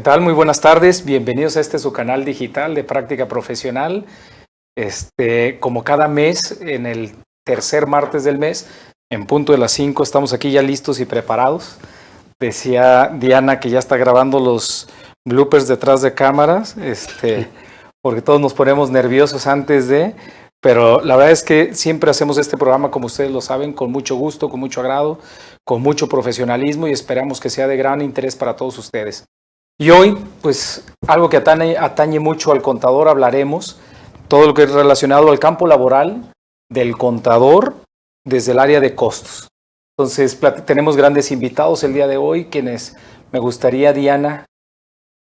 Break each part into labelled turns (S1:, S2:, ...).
S1: tal? Muy buenas tardes. Bienvenidos a su canal digital de práctica profesional. Como cada mes, en el tercer martes del mes, en punto de las 5, estamos aquí ya listos y preparados. Decía Diana que ya está grabando los bloopers detrás de cámaras, porque todos nos ponemos nerviosos antes de... Pero la verdad es que siempre hacemos este programa, como ustedes lo saben, con mucho gusto, con mucho agrado, con mucho profesionalismo y esperamos que sea de gran interés para todos ustedes. Y hoy, pues, algo que atañe mucho al contador, hablaremos todo lo que es relacionado al campo laboral del contador desde el área de costos. Entonces, tenemos grandes invitados el día de hoy, quienes me gustaría, Diana,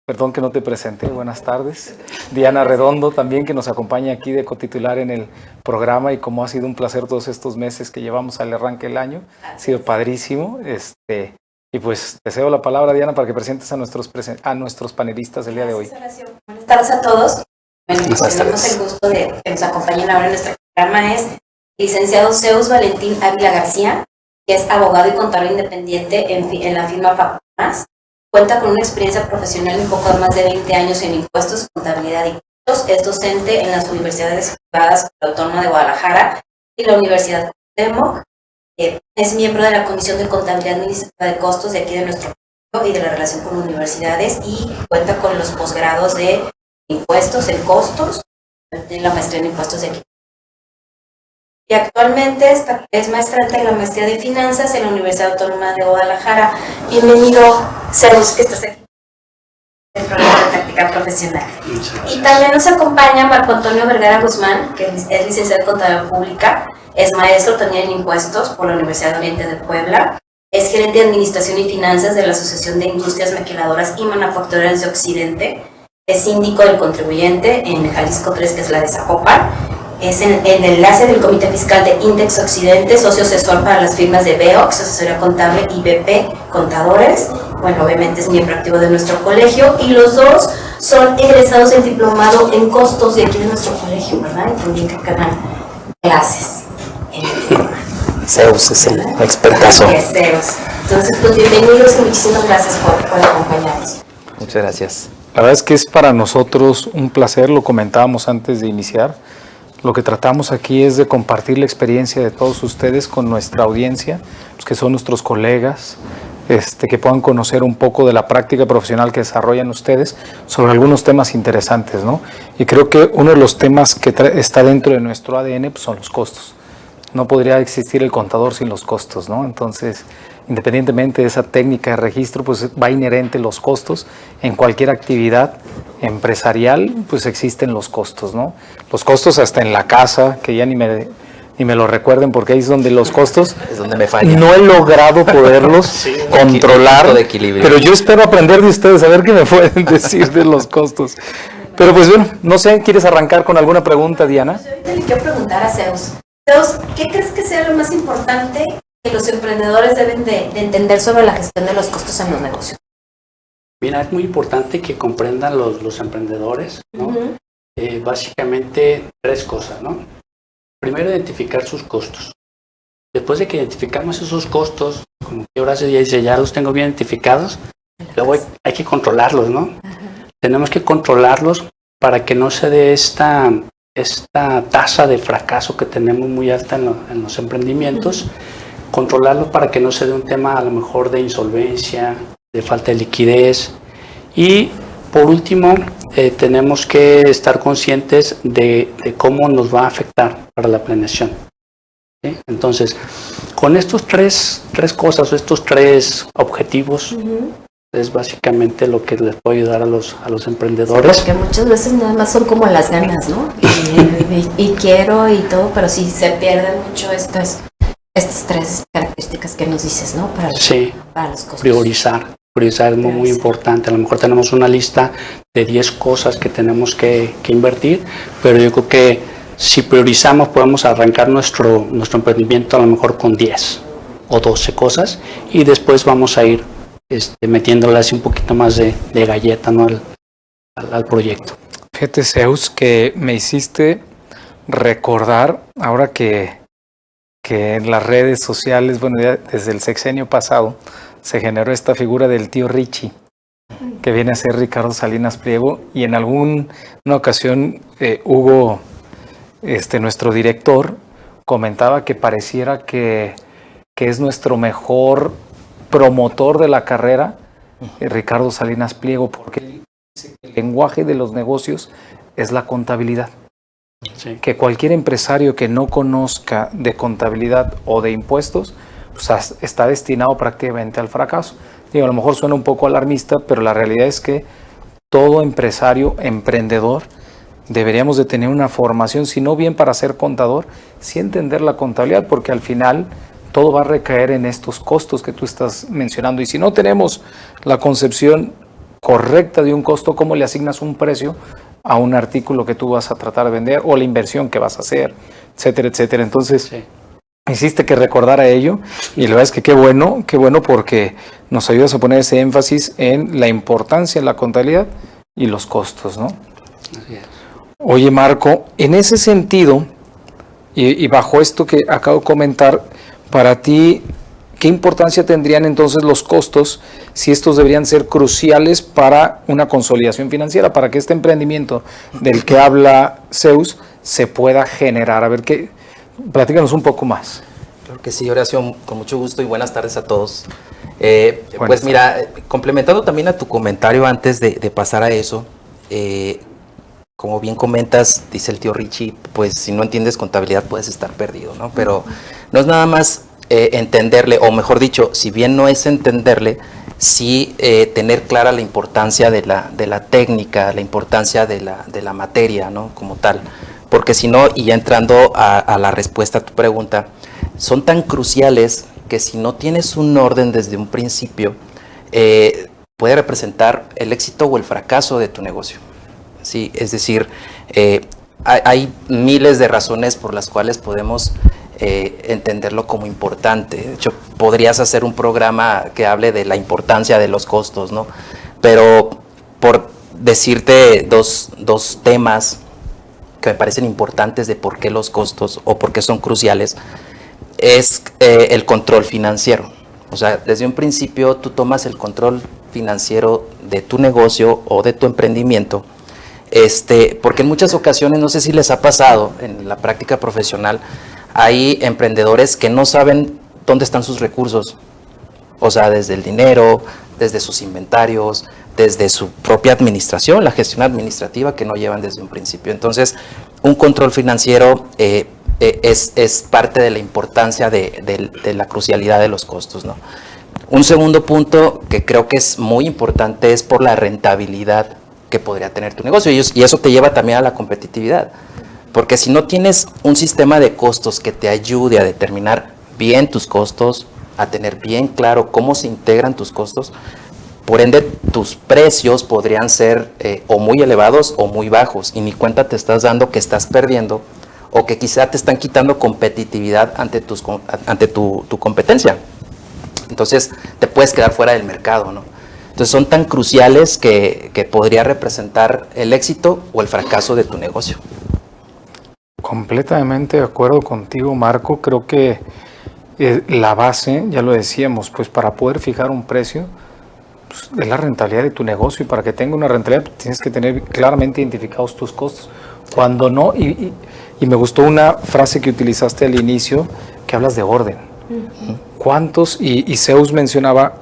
S1: perdón que no te presenté, buenas tardes. Diana Redondo también, que nos acompaña aquí de cotitular en el programa, y como ha sido un placer todos estos meses que llevamos al arranque del año, ha sido padrísimo. Y pues te cedo la palabra, Diana, para que presentes a nuestros panelistas el día de hoy.
S2: Buenas tardes a todos. Bueno, pues tenemos el gusto de que nos acompañen ahora en nuestro programa. Es licenciado Zeus Valentín Ávila García, que es abogado y contador independiente en la firma Facumas. Cuenta con una experiencia profesional de un poco más de 20 años en impuestos, contabilidad y costos. Es docente en las universidades privadas Autónoma de Guadalajara y la Universidad Cuauhtémoc. Es miembro de la Comisión de Contabilidad Administrativa de Costos de aquí de nuestro país y de la relación con universidades, y cuenta con los posgrados de impuestos en costos, de la maestría en impuestos de aquí. Y actualmente es maestrante en la maestría de finanzas en la Universidad Autónoma de Guadalajara. Bienvenido, Zeus, que estás aquí en el programa de práctica profesional. Y también nos acompaña Marco Antonio Vergara Guzmán, que es licenciado en Contaduría Pública, es maestro también en impuestos por la Universidad de Oriente de Puebla, es gerente de Administración y Finanzas de la Asociación de Industrias Maquiladoras y Manufactureras de Occidente, es síndico del contribuyente en Jalisco 3, que es la de Zapopan, es el enlace del Comité Fiscal de Index Occidente, socio asesor para las firmas de BEOX, Asesoría Contable, y BP Contadores. Bueno, obviamente es miembro activo de nuestro colegio, y los dos son egresados en diplomado en costos de aquí de nuestro colegio, ¿verdad? Y también que dan clases en el tema.
S3: Zeus es el expertazo.
S2: Es Zeus. Entonces, pues bienvenidos y muchísimas gracias por acompañarnos.
S3: Muchas gracias.
S1: La verdad es que es para nosotros un placer, lo comentábamos antes de iniciar. Lo que tratamos aquí es de compartir la experiencia de todos ustedes con nuestra audiencia, pues que son nuestros colegas, que puedan conocer un poco de la práctica profesional que desarrollan ustedes sobre algunos temas interesantes, ¿no? Y creo que uno de los temas que está dentro de nuestro ADN, pues, son los costos. No podría existir el contador sin los costos, ¿no? Entonces, independientemente de esa técnica de registro, pues va inherente los costos. En cualquier actividad empresarial, pues existen los costos, ¿no? Los costos hasta en la casa, que ya ni me lo recuerden, porque ahí es donde los costos
S3: es donde me falla.
S1: No he logrado poderlos controlar, pero yo espero aprender de ustedes, a ver qué me pueden decir de los costos. Pero pues bueno, no sé, ¿quieres arrancar con alguna pregunta, Diana?
S2: Yo ahorita le quiero preguntar a Zeus. Zeus, ¿qué crees que sea lo más importante que los emprendedores deben de entender sobre la gestión de los costos en los negocios?
S4: Mira, es muy importante que comprendan los emprendedores, ¿no? Básicamente 3 cosas, ¿no? Primero, identificar sus costos. Después de que identificamos esos costos, como que ahora se dice, ya los tengo bien identificados, luego hay que controlarlos, ¿no? Tenemos que controlarlos para que no se dé esta tasa de fracaso que tenemos muy alta en los emprendimientos. Controlarlo para que no se dé un tema a lo mejor de insolvencia, de falta de liquidez. Y por último, tenemos que estar conscientes de cómo nos va a afectar para la planeación, ¿sí? Entonces, con estos tres cosas, o estos 3 objetivos, es básicamente lo que les puede ayudar a los emprendedores.
S2: Sí, porque muchas veces nada más son como las ganas, ¿no? Y quiero y todo, pero sí se pierden mucho estas 3 características que nos dices, ¿no? Para los costos. Priorizar
S4: es muy importante. A lo mejor tenemos una lista de 10 cosas que tenemos que invertir, pero yo creo que si priorizamos podemos arrancar nuestro emprendimiento a lo mejor con 10 o 12 cosas, y después vamos a ir metiéndole así un poquito más de galleta, ¿no? al proyecto.
S1: Fíjate, Zeus, que me hiciste recordar, ahora que en las redes sociales, bueno, ya desde el sexenio pasado, se generó esta figura del tío Richie, que viene a ser Ricardo Salinas Pliego, y en alguna ocasión Hugo, nuestro director, comentaba que pareciera que es nuestro mejor promotor de la carrera, Ricardo Salinas Pliego, porque él dice que el lenguaje de los negocios es la contabilidad. Sí. Que cualquier empresario que no conozca de contabilidad o de impuestos, pues está destinado prácticamente al fracaso. Digo, a lo mejor suena un poco alarmista, pero la realidad es que todo empresario, emprendedor, deberíamos de tener una formación, si no bien para ser contador, sí entender la contabilidad, porque al final todo va a recaer en estos costos que tú estás mencionando. Y si no tenemos la concepción correcta de un costo, ¿cómo le asignas un precio a un artículo que tú vas a tratar de vender o la inversión que vas a hacer, etcétera, etcétera? Entonces, sí, hiciste que recordara ello, y la verdad es que qué bueno porque nos ayudas a poner ese énfasis en la importancia de la contabilidad y los costos, ¿no? Así es. Oye, Marco, en ese sentido, y bajo esto que acabo de comentar, para ti, ¿qué importancia tendrían entonces los costos si estos deberían ser cruciales para una consolidación financiera, para que este emprendimiento del que habla Zeus se pueda generar? A ver, platícanos un poco más.
S3: Claro que sí, Horacio, con mucho gusto, y buenas tardes a todos. Pues mira, complementando también a tu comentario antes de pasar a eso, como bien comentas, dice el tío Richie, pues si no entiendes contabilidad puedes estar perdido, ¿no? Pero no es nada más entenderle, o mejor dicho, si bien no es entenderle, sí tener clara la importancia de la técnica, la importancia de la materia, ¿no? Como tal. Porque si no, y ya entrando a la respuesta a tu pregunta, son tan cruciales que si no tienes un orden desde un principio, puede representar el éxito o el fracaso de tu negocio. Sí, es decir, hay miles de razones por las cuales podemos entenderlo como importante. De hecho, podrías hacer un programa que hable de la importancia de los costos, ¿no? Pero por decirte dos temas que me parecen importantes de por qué los costos o por qué son cruciales, es el control financiero. O sea, desde un principio tú tomas el control financiero de tu negocio o de tu emprendimiento, porque en muchas ocasiones, no sé si les ha pasado en la práctica profesional, hay emprendedores que no saben dónde están sus recursos, o sea, desde el dinero, desde sus inventarios, desde su propia administración, la gestión administrativa que no llevan desde un principio. Entonces, un control financiero es parte de la importancia de la crucialidad de los costos, ¿no? Un segundo punto que creo que es muy importante es por la rentabilidad que podría tener tu negocio, y eso te lleva también a la competitividad, porque si no tienes un sistema de costos que te ayude a determinar bien tus costos, a tener bien claro cómo se integran tus costos, por ende tus precios podrían ser o muy elevados o muy bajos, y ni cuenta te estás dando que estás perdiendo o que quizá te están quitando competitividad ante tu competencia. Entonces te puedes quedar fuera del mercado, ¿no? Entonces son tan cruciales que podría representar el éxito o el fracaso de tu negocio.
S1: Completamente de acuerdo contigo, Marco. Creo que la base, ya lo decíamos, pues para poder fijar un precio, pues, es la rentabilidad de tu negocio, y para que tenga una rentabilidad pues, tienes que tener claramente identificados tus costos. Cuando no, y me gustó una frase que utilizaste al inicio, que hablas de orden. ¿Cuántos? Y Zeus mencionaba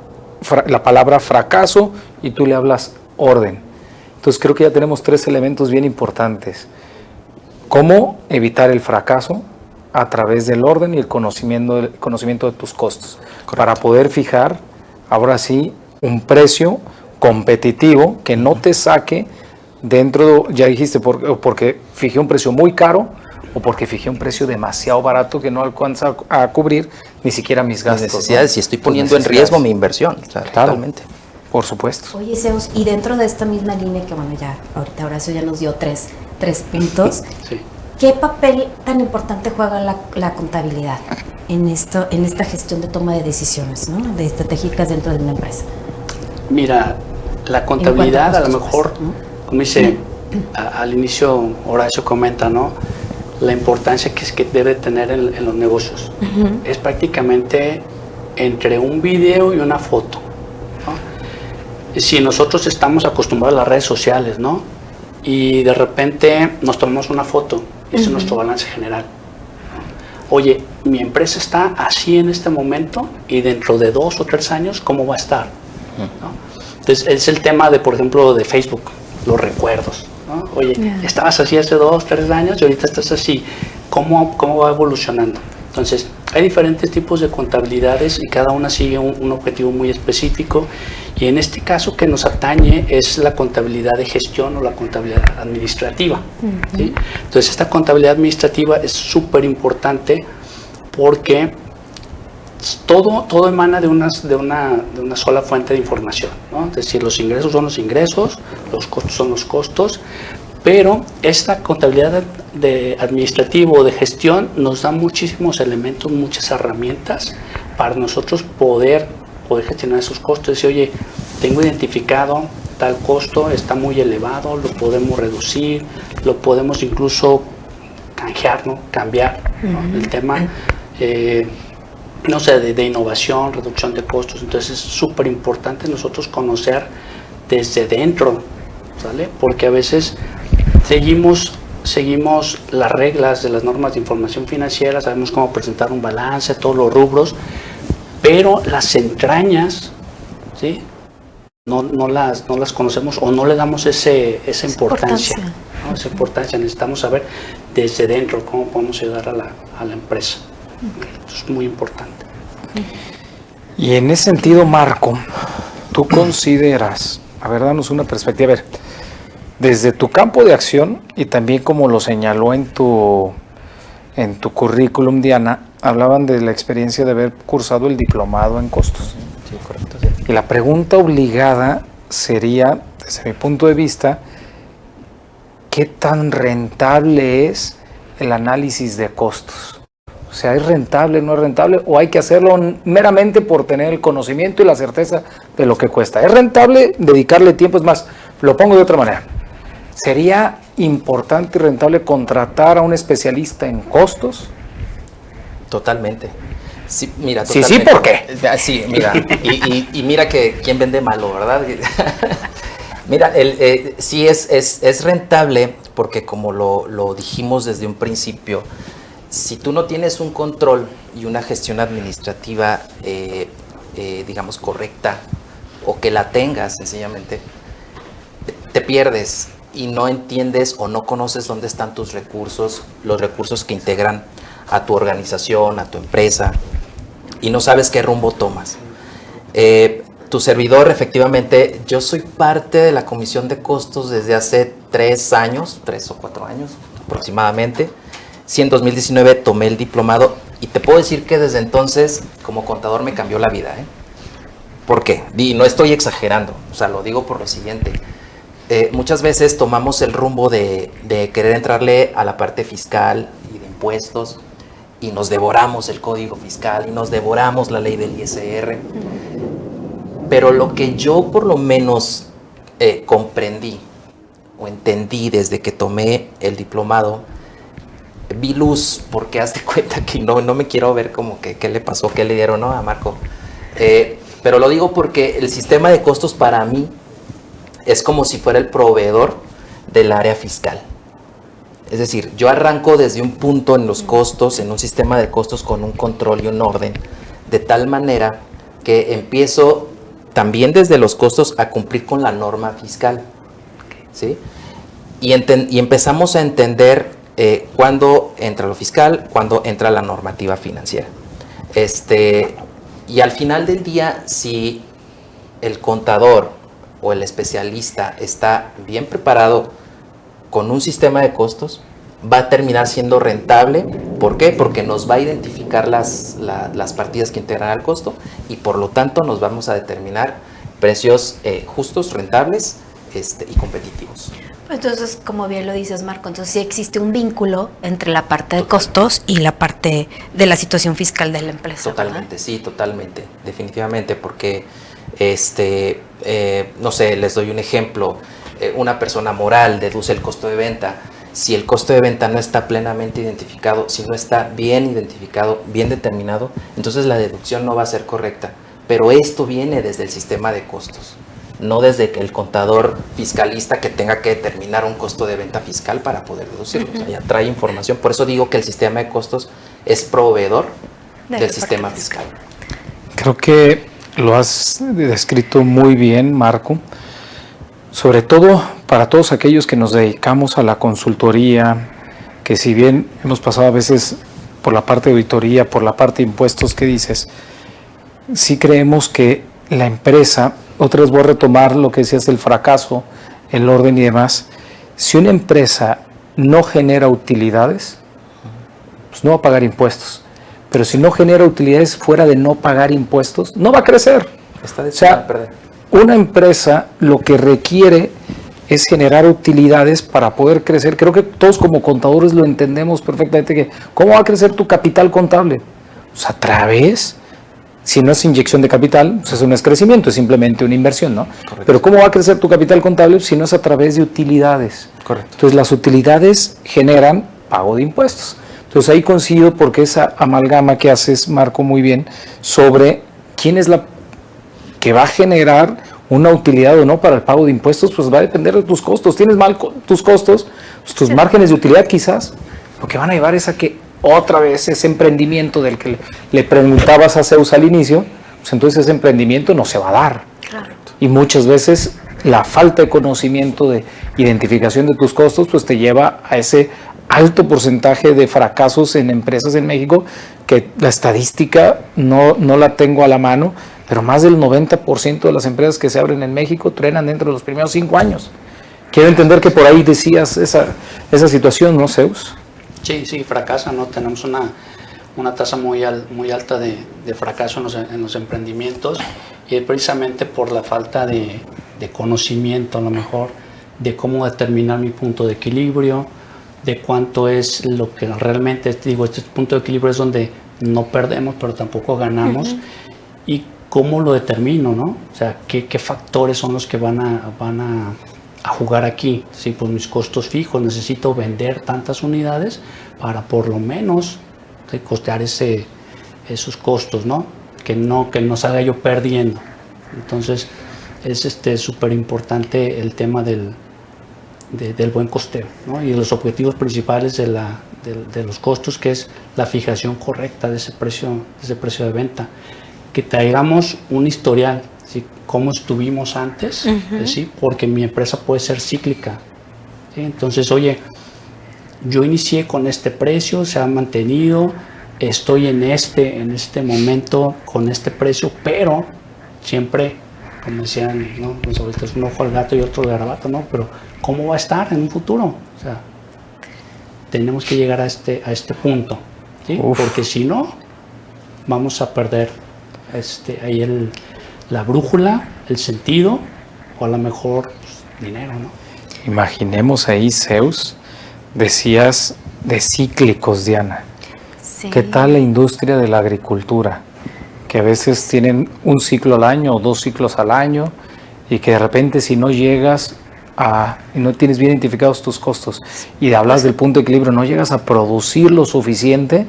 S1: la palabra fracaso y tú le hablas orden. Entonces creo que ya tenemos tres elementos bien importantes. ¿Cómo evitar el fracaso? A través del orden y el conocimiento de tus costos. Correcto. Para poder fijar, ahora sí, un precio competitivo que no te saque dentro, ya dijiste, porque fijé un precio muy caro o porque fijé un precio demasiado barato que no alcanza a cubrir ni siquiera mis gastos.
S3: Mis necesidades, ¿no? Si estoy poniendo en riesgo mi inversión, o sea,
S1: claro,
S3: totalmente.
S1: Por supuesto.
S2: Oye, Zeus, y dentro de esta misma línea, que bueno, ya ahorita Horacio ya nos dio tres puntos, sí. ¿Qué papel tan importante juega la contabilidad en esta gestión de toma de decisiones, ¿no? De estratégicas dentro de una empresa?
S4: Mira, la contabilidad a lo mejor, como dice al inicio Horacio comenta, ¿no? La importancia que debe tener en los negocios. Es prácticamente entre un video y una foto, ¿no? si nosotros estamos acostumbrados a las redes sociales, ¿no? Y de repente nos tomamos una foto, y ese es nuestro balance general. Oye, mi empresa está así en este momento y dentro de 2 o 3 años, ¿cómo va a estar? ¿No? Entonces, es el tema de, por ejemplo, de Facebook, los recuerdos, ¿no? Oye, estabas así hace 2, 3 años y ahorita estás así. ¿Cómo va evolucionando? Entonces, hay diferentes tipos de contabilidades y cada una sigue un objetivo muy específico. Y en este caso que nos atañe es la contabilidad de gestión o la contabilidad administrativa. ¿Sí? Entonces, esta contabilidad administrativa es súper importante porque todo emana de una sola fuente de información, ¿no? Es decir, los ingresos son los ingresos, los costos son los costos, pero esta contabilidad administrativa o de gestión nos da muchísimos elementos, muchas herramientas para nosotros poder gestionar esos costos. Decir, oye, tengo identificado tal costo, está muy elevado, lo podemos reducir, lo podemos incluso canjear, ¿no? Cambiar, ¿no? El tema, no sé, de innovación, reducción de costos. Entonces es súper importante nosotros conocer desde dentro, ¿sale? Porque a veces seguimos las reglas de las normas de información financiera, sabemos cómo presentar un balance, todos los rubros, pero las entrañas, ¿sí? No las conocemos o no le damos esa importancia, ¿no? Esa importancia. Necesitamos saber desde dentro cómo podemos ayudar a la empresa. Eso es muy importante.
S1: Y en ese sentido, Marco, tú consideras, a ver, danos una perspectiva, a ver, desde tu campo de acción y también como lo señaló en tu currículum, Diana, hablaban de la experiencia de haber cursado el diplomado en costos.
S3: Sí, correcto. Sí.
S1: Y la pregunta obligada sería, desde mi punto de vista, ¿qué tan rentable es el análisis de costos? O sea, ¿es rentable, no es rentable? ¿O hay que hacerlo meramente por tener el conocimiento y la certeza de lo que cuesta? ¿Es rentable dedicarle tiempo? Es más, lo pongo de otra manera. ¿Sería importante y rentable contratar a un especialista en costos?
S3: Totalmente. Sí, mira,
S1: Sí,
S3: totalmente.
S1: ¿por qué?
S3: Sí, mira, y mira que quién vende malo, ¿verdad? Mira, sí es rentable porque como lo dijimos desde un principio, si tú no tienes un control y una gestión administrativa, digamos, correcta, o que la tengas sencillamente, te pierdes y no entiendes o no conoces dónde están tus recursos, los recursos que integran a tu organización, a tu empresa, y no sabes qué rumbo tomas. Tu servidor, efectivamente, yo soy parte de la comisión de costos desde hace 3 o 4 años aproximadamente. Sí, en 2019 tomé el diplomado y te puedo decir que desde entonces como contador me cambió la vida, ¿eh? ¿Por qué? Y no estoy exagerando, o sea, lo digo por lo siguiente. Muchas veces tomamos el rumbo de querer entrarle a la parte fiscal y de impuestos y nos devoramos el código fiscal y nos devoramos la ley del ISR. Pero lo que yo por lo menos comprendí o entendí desde que tomé el diplomado, vi luz, porque haz de cuenta que no me quiero ver como que qué le pasó, qué le dieron, ¿no? A Marco. Pero lo digo porque el sistema de costos para mí es como si fuera el proveedor del área fiscal. Es decir, yo arranco desde un punto en los costos, en un sistema de costos con un control y un orden, de tal manera que empiezo también desde los costos a cumplir con la norma fiscal, ¿sí? Y empezamos a entender cuándo entra lo fiscal, cuándo entra la normativa financiera. Y al final del día, si el contador o el especialista está bien preparado con un sistema de costos, va a terminar siendo rentable. ¿Por qué? Porque nos va a identificar las partidas que integran al costo y por lo tanto nos vamos a determinar precios justos, rentables y competitivos.
S5: Entonces, como bien lo dices, Marco, entonces sí existe un vínculo entre la parte de costos y la parte de la situación fiscal de la empresa.
S3: Totalmente, ¿verdad? Sí, totalmente, definitivamente, porque no sé, les doy un ejemplo. Una persona moral deduce el costo de venta. Si el costo de venta no está plenamente identificado, si no está bien identificado, bien determinado, entonces la deducción no va a ser correcta. Pero esto viene desde el sistema de costos. no desde que el contador fiscalista que tenga que determinar un costo de venta fiscal para poder deducirlo. O sea, ya trae información. Por eso digo que el sistema de costos es proveedor del sistema fiscal.
S1: Creo que lo has descrito muy bien, Marco. Sobre todo para todos aquellos que nos dedicamos a la consultoría, que si bien hemos pasado a veces por la parte de auditoría, por la parte de impuestos que dices, sí creemos que la empresa, otra vez voy a retomar lo que decías del fracaso, el orden y demás, si una empresa no genera utilidades, pues no va a pagar impuestos. Pero si no genera utilidades fuera de no pagar impuestos, no va a crecer. O sea, una empresa lo que requiere es generar utilidades para poder crecer. Creo que todos como contadores lo entendemos perfectamente. Que ¿cómo va a crecer tu capital contable? Pues a través, si no es inyección de capital, pues eso no es crecimiento, es simplemente una inversión, ¿no?
S3: Correcto.
S1: Pero ¿cómo va a crecer tu capital contable si no es a través de utilidades?
S3: Correcto.
S1: Entonces las utilidades generan pago de impuestos. Entonces ahí coincido porque esa amalgama que haces, Marco, muy bien, sobre quién es la que va a generar una utilidad o no para el pago de impuestos, pues va a depender de tus costos. Tienes mal tus costos, pues tus márgenes de utilidad quizás, lo que van a llevar es a que otra vez ese emprendimiento del que le preguntabas a Zeus al inicio, pues entonces ese emprendimiento no se va a dar.
S5: Claro.
S1: Y muchas veces la falta de conocimiento, de identificación de tus costos, pues te lleva a ese alto porcentaje de fracasos en empresas en México, que la estadística no la tengo a la mano, pero más del 90% de las empresas que se abren en México truenan dentro de los primeros 5 años. Quiero entender que por ahí decías esa situación, ¿no, Zeus?
S4: Sí, fracasan, ¿no? Tenemos una tasa muy alta de fracaso en los emprendimientos, y precisamente por la falta de conocimiento, a lo mejor, de cómo determinar mi punto de equilibrio, de cuánto es lo que realmente, este punto de equilibrio es donde no perdemos, pero tampoco ganamos, y cómo lo determino, ¿no? O sea, qué factores son los que van a jugar aquí. Sí, pues mis costos fijos, necesito vender tantas unidades para por lo menos costear esos costos, ¿no? Que no salga yo perdiendo. Entonces es súper importante el tema del buen costeo, ¿no? Y los objetivos principales de los costos, que es la fijación correcta de ese precio de venta, que traigamos un historial, ¿sí? Cómo estuvimos antes, ¿sí? Porque mi empresa puede ser cíclica, ¿sí? Entonces, oye, yo inicié con este precio, se ha mantenido, estoy en este momento con este precio, pero siempre, como decían, ¿no? Pues ahorita es un ojo al gato y otro al garabato, ¿no? Pero ¿cómo va a estar en un futuro? O sea, tenemos que llegar a este punto, ¿sí? Porque si no, vamos a perder ahí la brújula, el sentido, o a lo mejor pues, dinero, ¿no?
S1: Imaginemos ahí, Zeus, decías de cíclicos, Diana.
S5: Sí.
S1: ¿Qué tal la industria de la agricultura? Que a veces tienen un ciclo al año o 2 ciclos al año, y que de repente si no llegas y no tienes bien identificados tus costos, y hablas del punto de equilibrio, no llegas a producir lo suficiente,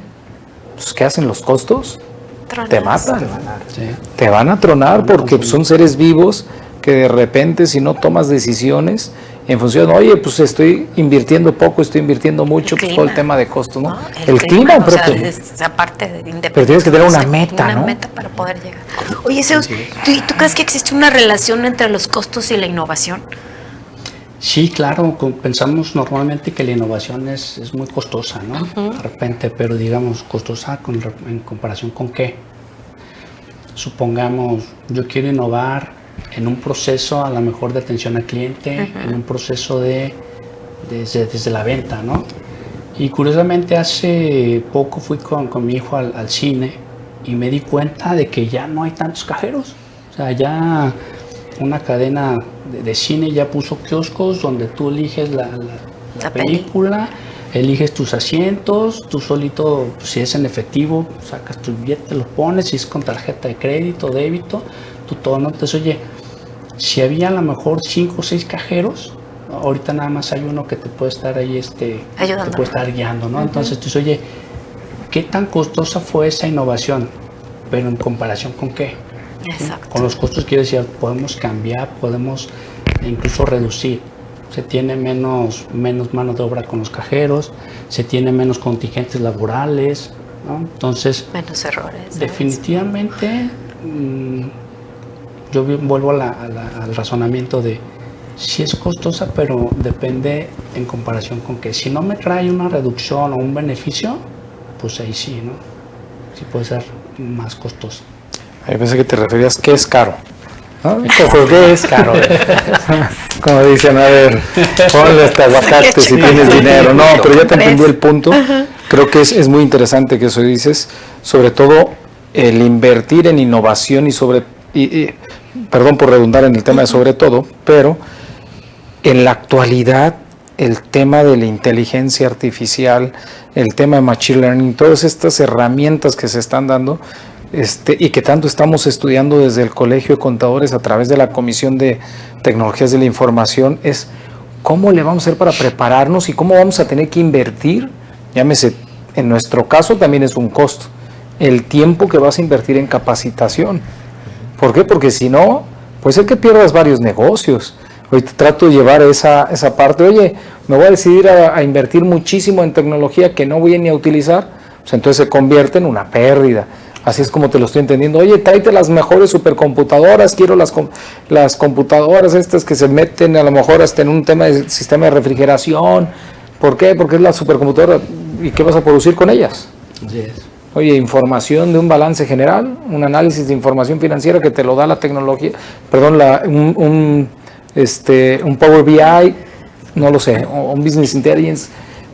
S1: pues ¿qué hacen los costos?
S5: Tronas.
S1: Te matan.
S4: Sí.
S1: Te van a tronar porque son seres vivos que de repente si no tomas decisiones en función, oye, pues estoy invirtiendo poco, estoy invirtiendo mucho, pues todo el tema de costos, ¿no? El clima,
S5: o sea,
S1: pero
S5: es aparte de independencia.
S1: pero tienes que tener una meta,
S5: una
S1: ¿no?
S5: meta para poder llegar. Oye, Zeus, ¿tú crees que existe una relación entre los costos y la innovación?
S4: Sí, claro, pensamos normalmente que la innovación es muy costosa, ¿no? De repente, pero digamos, costosa en comparación con qué. Supongamos, yo quiero innovar en un proceso a lo mejor de atención al cliente, en un proceso desde la venta, ¿no? Y curiosamente hace poco fui con mi hijo al cine y me di cuenta de que ya no hay tantos cajeros. O sea, ya una cadena de cine ya puso kioscos donde tú eliges la película, eliges tus asientos, tú solito, si es en efectivo, sacas tu billete, lo pones, si es con tarjeta de crédito, débito, tú todo, ¿no? Entonces, oye, si había a lo mejor 5 o 6 cajeros, ¿no? Ahorita nada más hay uno que te puede estar ahí,
S5: ayudando,
S4: te puede estar guiando, ¿no? Entonces, tú dices, oye, ¿qué tan costosa fue esa innovación? Pero en comparación con qué.
S5: Exacto.
S4: Con los costos quiero decir, podemos cambiar, podemos incluso reducir. Se tiene menos mano de obra con los cajeros, se tiene menos contingentes laborales, ¿no? Entonces,
S5: Menos errores. ¿sabes?
S4: definitivamente, yo vuelvo al razonamiento de si es costosa, pero depende en comparación con que si no me trae una reducción o un beneficio, pues ahí sí, ¿no? Sí puede ser más costosa.
S1: Yo pensé que te referías que es caro. ¿No? ¿Qué es caro? Como dicen, a ver, ponle este aguacate si tienes dinero. No, pero ya te entendí el punto. Creo que es muy interesante que eso dices, sobre todo el invertir en innovación y perdón por redundar en el tema de sobre todo, pero en la actualidad el tema de la inteligencia artificial, el tema de machine learning, todas estas herramientas que se están dando y que tanto estamos estudiando desde el Colegio de Contadores a través de la Comisión de Tecnologías de la Información, es cómo le vamos a hacer para prepararnos y cómo vamos a tener que invertir. Llámese, en nuestro caso también es un costo, el tiempo que vas a invertir en capacitación. ¿Por qué? Porque si no, puede ser que pierdas varios negocios. Ahorita trato de llevar esa parte, oye, me voy a decidir a invertir muchísimo en tecnología que no voy ni a utilizar, pues entonces se convierte en una pérdida. Así es como te lo estoy entendiendo. Oye, tráete las mejores supercomputadoras, quiero las computadoras estas que se meten a lo mejor hasta en un tema de sistema de refrigeración. ¿Por qué? Porque es la supercomputadora. ¿Y qué vas a producir con ellas?
S4: Yes.
S1: Oye, información de un balance general, un análisis de información financiera que te lo da la tecnología, perdón, un Power BI, no lo sé, o un Business Intelligence.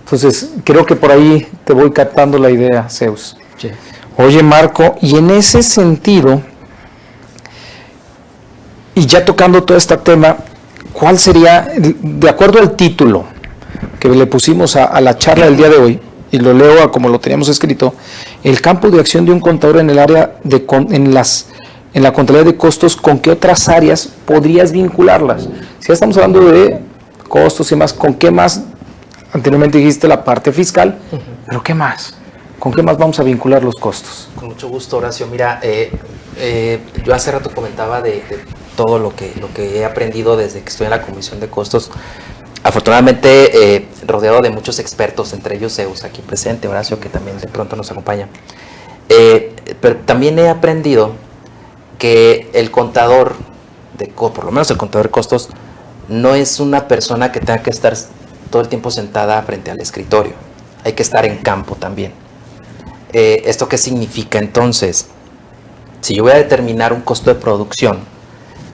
S1: Entonces, creo que por ahí te voy captando la idea, Zeus.
S4: Sí.
S1: Oye, Marco, y en ese sentido, y ya tocando todo este tema, ¿cuál sería, de acuerdo al título que le pusimos a la charla del día de hoy, y lo leo como lo teníamos escrito, el campo de acción de un contador en el área en la contabilidad de costos, ¿con qué otras áreas podrías vincularlas? Si ya estamos hablando de costos y más, ¿con qué más? Anteriormente dijiste la parte fiscal, pero ¿qué más? ¿Con qué más vamos a vincular los costos?
S3: Con mucho gusto, Horacio. Mira, yo hace rato comentaba de todo lo que he aprendido desde que estoy en la Comisión de Costos. Afortunadamente, rodeado de muchos expertos, entre ellos Zeus, aquí presente, Horacio, que también de pronto nos acompaña. Pero también he aprendido que el contador, por lo menos el contador de costos, no es una persona que tenga que estar todo el tiempo sentada frente al escritorio. Hay que estar en campo también. ¿Esto qué significa entonces? Si yo voy a determinar un costo de producción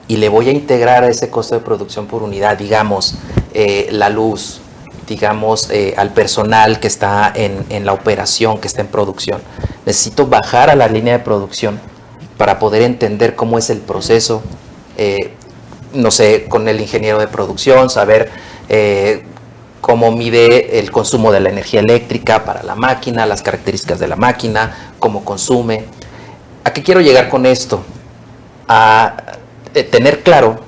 S3: y le voy a integrar a ese costo de producción por unidad, digamos, la luz, digamos, al personal que está en la operación, que está en producción, necesito bajar a la línea de producción para poder entender cómo es el proceso, no sé, con el ingeniero de producción, saber cómo mide el consumo de la energía eléctrica para la máquina, las características de la máquina, cómo consume. ¿A qué quiero llegar con esto? A tener claro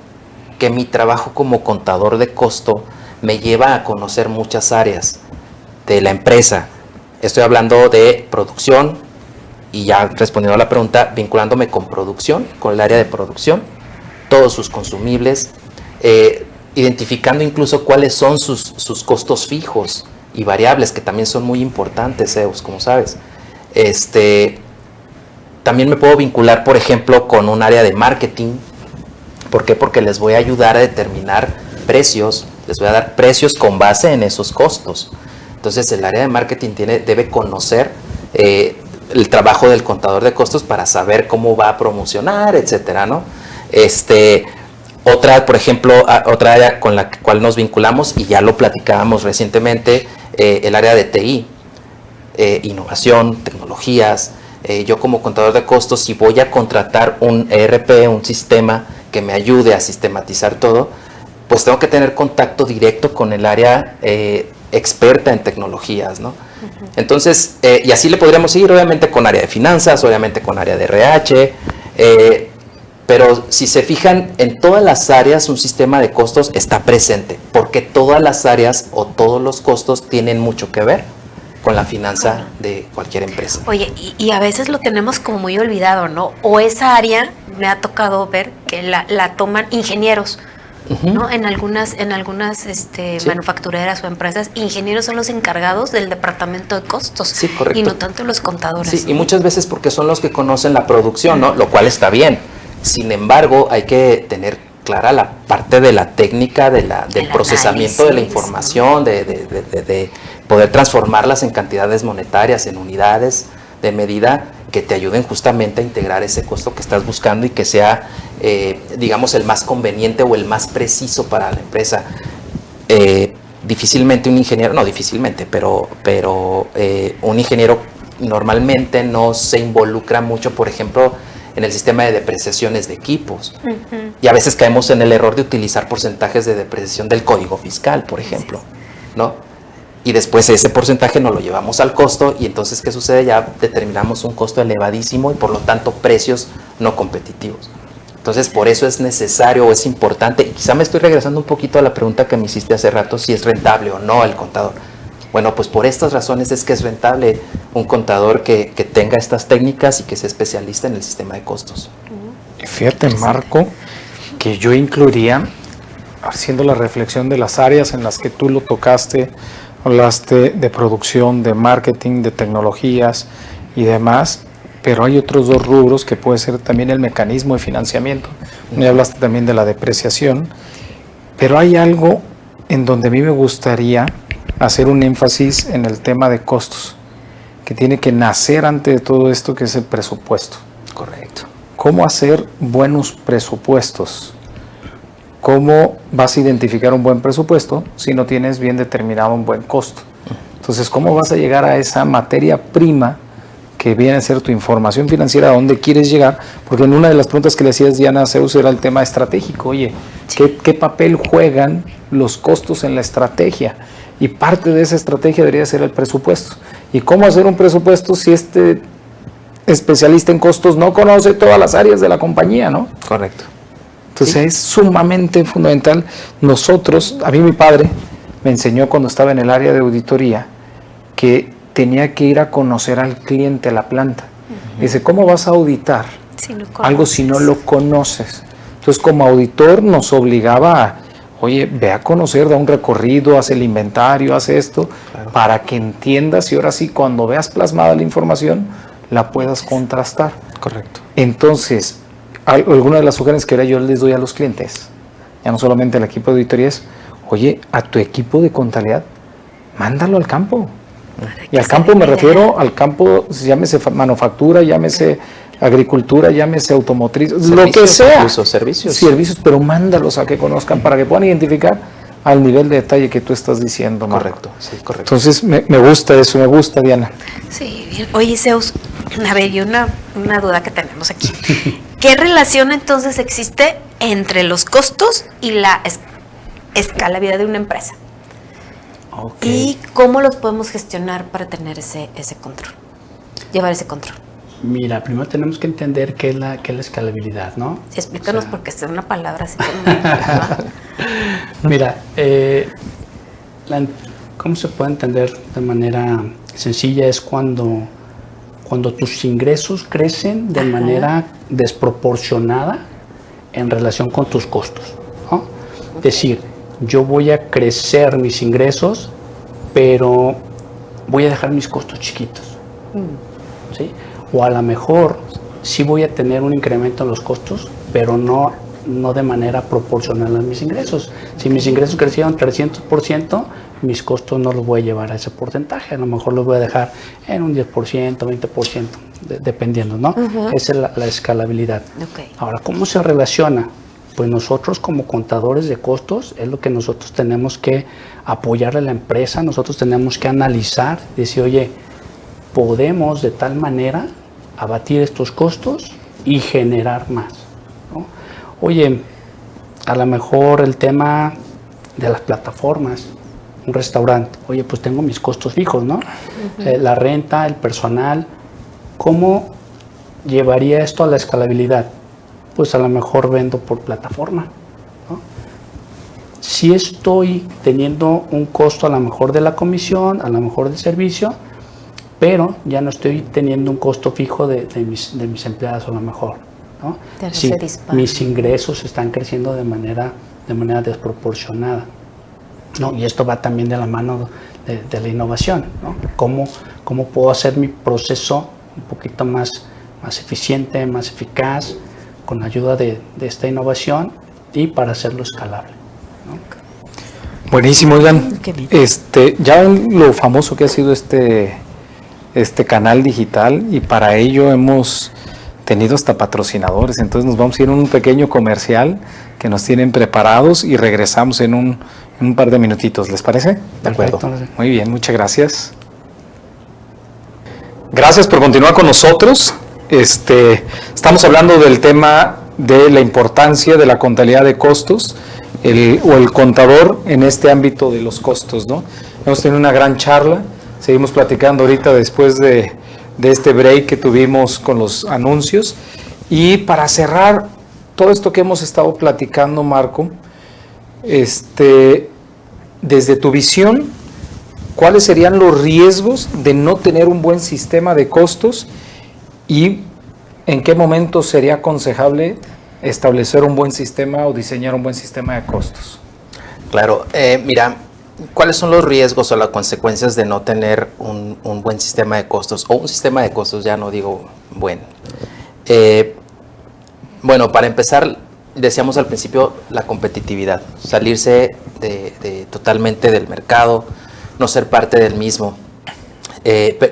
S3: que mi trabajo como contador de costo me lleva a conocer muchas áreas de la empresa. Estoy hablando de producción y ya respondiendo a la pregunta, vinculándome con producción, con el área de producción, todos sus consumibles, identificando incluso cuáles son sus costos fijos y variables, que también son muy importantes, Zeus, como sabes. También me puedo vincular, por ejemplo, con un área de marketing. ¿Por qué? Porque les voy a ayudar a determinar precios, les voy a dar precios con base en esos costos. Entonces, el área de marketing debe conocer el trabajo del contador de costos para saber cómo va a promocionar, etcétera, ¿no? Otra, por ejemplo, otra área con la cual nos vinculamos, y ya lo platicábamos recientemente, el área de TI, innovación, tecnologías. Yo como contador de costos, si voy a contratar un ERP, un sistema que me ayude a sistematizar todo, pues tengo que tener contacto directo con el área experta en tecnologías, ¿no? Entonces, y así le podríamos seguir, obviamente con área de finanzas, obviamente con área de RH, pero si se fijan, en todas las áreas un sistema de costos está presente, porque todas las áreas o todos los costos tienen mucho que ver. con la finanza de cualquier empresa.
S5: Oye, y a veces lo tenemos como muy olvidado, ¿no? O esa área me ha tocado ver que la toman ingenieros, ¿no? En algunas manufactureras o empresas, ingenieros son los encargados del departamento de costos.
S3: Sí, correcto.
S5: Y no tanto los contadores.
S3: Sí, y muchas veces porque son los que conocen la producción, ¿no? Lo cual está bien. Sin embargo, hay que tener clara la parte de la técnica, del procesamiento de la información, de poder transformarlas en cantidades monetarias, en unidades de medida que te ayuden justamente a integrar ese costo que estás buscando y que sea, digamos, el más conveniente o el más preciso para la empresa. Difícilmente un ingeniero, no difícilmente, pero un ingeniero normalmente no se involucra mucho, por ejemplo, en el sistema de depreciaciones de equipos. Y a veces caemos en el error de utilizar porcentajes de depreciación del código fiscal, por ejemplo, ¿no? Y después ese porcentaje nos lo llevamos al costo y entonces, ¿qué sucede? Ya determinamos un costo elevadísimo y por lo tanto precios no competitivos. Entonces, por eso es necesario o es importante, y quizá me estoy regresando un poquito a la pregunta que me hiciste hace rato, si es rentable o no el contador. Bueno, pues por estas razones es que es rentable un contador que tenga estas técnicas y que sea especialista en el sistema de costos.
S1: Fíjate, Marco, que yo incluiría, haciendo la reflexión de las áreas en las que tú lo tocaste, hablaste de producción, de marketing, de tecnologías y demás, pero hay otros dos rubros que puede ser también el mecanismo de financiamiento. Me hablaste también de la depreciación, pero hay algo en donde a mí me gustaría hacer un énfasis en el tema de costos, que tiene que nacer ante todo esto, que es el presupuesto.
S3: Correcto.
S1: ¿Cómo hacer buenos presupuestos? ¿Cómo vas a identificar un buen presupuesto si no tienes bien determinado un buen costo? Entonces, ¿cómo vas a llegar a esa materia prima que viene a ser tu información financiera, a dónde quieres llegar? Porque en una de las preguntas que le hacías, Diana Zeus, era el tema estratégico. Oye, ¿qué papel juegan los costos en la estrategia? Y parte de esa estrategia debería ser el presupuesto. ¿Y cómo hacer un presupuesto si este especialista en costos no conoce todas las áreas de la compañía, ¿no?
S3: Correcto.
S1: Entonces
S3: Sí.
S1: es sumamente fundamental. Nosotros, a mí mi padre me enseñó cuando estaba en el área de auditoría que tenía que ir a conocer al cliente, a la planta. Dice, ¿cómo vas a auditar algo si no lo conoces? Entonces, como auditor nos obligaba a, oye, ve a conocer, da un recorrido, haz el inventario, haz esto, claro, para que entiendas y ahora sí, cuando veas plasmada la información, la puedas contrastar.
S3: Correcto.
S1: Entonces, alguna de las sugerencias que ahora yo les doy a los clientes, ya no solamente al equipo de auditoría, es, oye, a tu equipo de contabilidad, mándalo al campo. Y al campo me refiero al campo, llámese manufactura, llámese agricultura, llámese automotriz, lo que sea.
S3: Incluso servicios.
S1: Servicios, pero mándalos a que conozcan para que puedan identificar al nivel de detalle que tú estás diciendo, Marco.
S3: Correcto, sí, correcto.
S1: Entonces, me gusta eso, me gusta, Diana.
S5: Sí, bien. Oye, Zeus, a ver, y una duda que tenemos aquí. ¿Qué relación entonces existe entre los costos y la escalabilidad de una empresa?
S3: Okay.
S5: ¿Y cómo los podemos gestionar para tener ese control? Llevar ese control.
S4: Mira, primero tenemos que entender qué es la escalabilidad, ¿no?
S5: Sí, explícanos,
S4: O sea,
S5: porque es una palabra así
S4: Mira, ¿cómo se puede entender de manera sencilla? Es cuando tus ingresos crecen de manera desproporcionada en relación con tus costos, ¿no? Es decir, yo voy a crecer mis ingresos, pero voy a dejar mis costos chiquitos, ¿sí? O a lo mejor sí voy a tener un incremento en los costos, pero no de manera proporcional a mis ingresos. Si mis ingresos crecieron 300%, mis costos no los voy a llevar a ese porcentaje. A lo mejor los voy a dejar en un 10%, 20%, dependiendo, ¿no? Esa es la escalabilidad.
S5: Okay.
S4: Ahora, ¿cómo se relaciona? Pues nosotros como contadores de costos es lo que nosotros tenemos que apoyar a la empresa, nosotros tenemos que analizar, decir, oye, podemos de tal manera abatir estos costos y generar más, ¿no? Oye, a lo mejor el tema de las plataformas, un restaurante, oye, pues tengo mis costos fijos, ¿no? La renta, el personal, ¿cómo llevaría esto a la escalabilidad? Pues a lo mejor vendo por plataforma, ¿no? Si estoy teniendo un costo a lo mejor de la comisión, a lo mejor del servicio, pero ya no estoy teniendo un costo fijo de mis empleados a lo mejor, ¿no? Sí, mis ingresos están creciendo de manera desproporcionada, ¿no? Y esto va también de la mano de la innovación, ¿no? ¿Cómo puedo hacer mi proceso un poquito más eficiente, más eficaz, con ayuda de esta innovación y para hacerlo escalable, ¿no?
S1: Buenísimo, oigan, ya lo famoso que ha sido este canal digital, y para ello hemos tenido hasta patrocinadores, entonces nos vamos a ir a un pequeño comercial que nos tienen preparados y regresamos en un par de minutitos, ¿les parece?
S3: De acuerdo.
S1: Muy bien, muchas gracias. Gracias por continuar con nosotros. Estamos hablando del tema de la importancia de la contabilidad de costos, o el contador en este ámbito de los costos, ¿no? Hemos tenido una gran charla, seguimos platicando ahorita después de este break que tuvimos con los anuncios. Y para cerrar todo esto que hemos estado platicando, Marco, desde tu visión, ¿cuáles serían los riesgos de no tener un buen sistema de costos y en qué momento sería aconsejable establecer un buen sistema o diseñar un buen sistema de costos?
S3: Claro, mira, ¿cuáles son los riesgos o las consecuencias de no tener un buen sistema de costos? O un sistema de costos, ya no digo bueno. Bueno, para empezar, decíamos al principio la competitividad, salirse totalmente del mercado, no ser parte del mismo.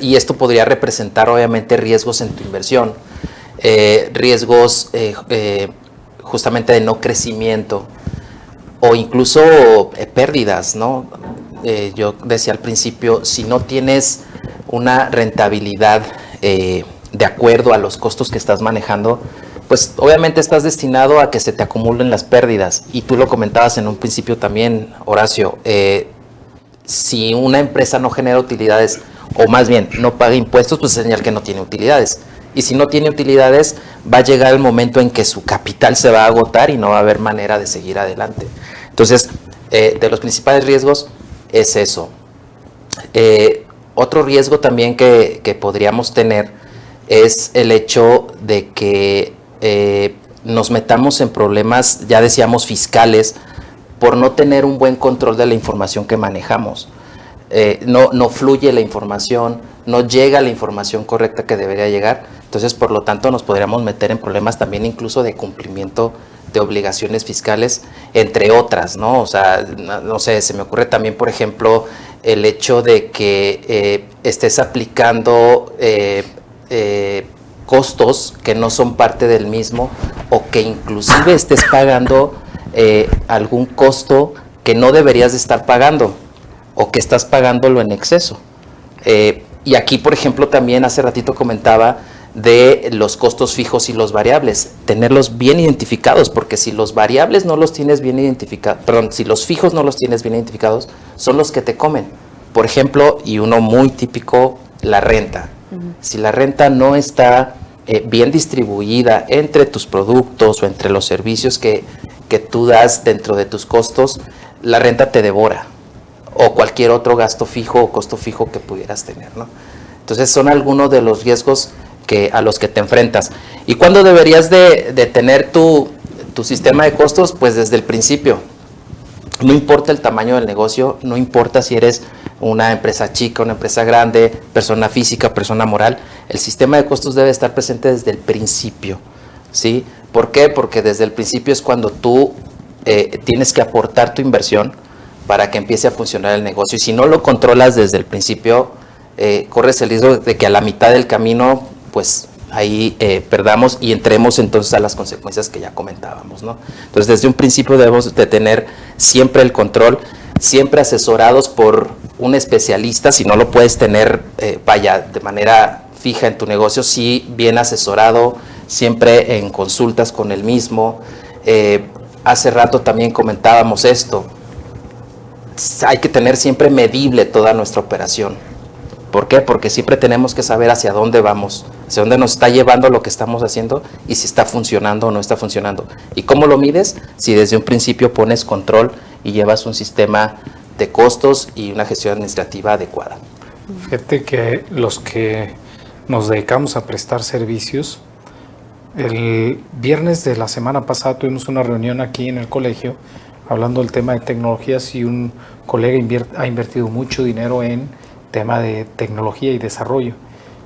S3: Y esto podría representar obviamente riesgos en tu inversión, riesgos justamente de no crecimiento o incluso pérdidas, ¿no? Yo decía al principio, si no tienes una rentabilidad de acuerdo a los costos que estás manejando, pues obviamente estás destinado a que se te acumulen las pérdidas. Y tú lo comentabas en un principio también, Horacio, si una empresa no genera utilidades, o más bien no paga impuestos, pues es señal que no tiene utilidades. Y si no tiene utilidades, va a llegar el momento en que su capital se va a agotar y no va a haber manera de seguir adelante. Entonces, de los principales riesgos es eso. Otro riesgo también que podríamos tener es el hecho de que nos metamos en problemas, ya decíamos, fiscales, por no tener un buen control de la información que manejamos. No fluye la información, no llega la información correcta que debería llegar. Entonces, por lo tanto, nos podríamos meter en problemas también incluso de cumplimiento de obligaciones fiscales, entre otras, ¿no? O sea, no sé, se me ocurre también, por ejemplo, el hecho de que estés aplicando costos que no son parte del mismo, o que inclusive estés pagando algún costo que no deberías de estar pagando, o que estás pagándolo en exceso. Y aquí, por ejemplo, también hace ratito comentaba de los costos fijos y los variables, tenerlos bien identificados, porque si los variables no los tienes bien identificados, perdón, si los fijos no los tienes bien identificados, son los que te comen. Por ejemplo, y uno muy típico, la renta. Si la renta no está bien distribuida entre tus productos o entre los servicios que tú das dentro de tus costos, la renta te devora, o cualquier otro gasto fijo o costo fijo que pudieras tener, ¿no? Entonces son algunos de los riesgos a los que te enfrentas. ¿Y cuándo deberías de tener tu sistema de costos? Pues desde el principio. No importa el tamaño del negocio, no importa si eres una empresa chica, una empresa grande, persona física, persona moral, el sistema de costos debe estar presente desde el principio, ¿sí? ¿Por qué? Porque desde el principio es cuando tú tienes que aportar tu inversión para que empiece a funcionar el negocio. Y si no lo controlas desde el principio, corres el riesgo de que a la mitad del camino, pues ahí perdamos y entremos entonces a las consecuencias que ya comentábamos, ¿no? Entonces, desde un principio debemos de tener siempre el control, siempre asesorados por un especialista. Si no lo puedes tener, de manera fija en tu negocio, sí bien asesorado, siempre en consultas con el mismo. Hace rato también comentábamos esto. Hay que tener siempre medible toda nuestra operación. ¿Por qué? Porque siempre tenemos que saber hacia dónde vamos, hacia dónde nos está llevando lo que estamos haciendo y si está funcionando o no está funcionando. ¿Y cómo lo mides? Si desde un principio pones control y llevas un sistema de costos y una gestión administrativa adecuada.
S1: Fíjate que los que nos dedicamos a prestar servicios, el viernes de la semana pasada tuvimos una reunión aquí en el colegio hablando del tema de tecnologías y un colega ha invertido mucho dinero en tema de tecnología y desarrollo.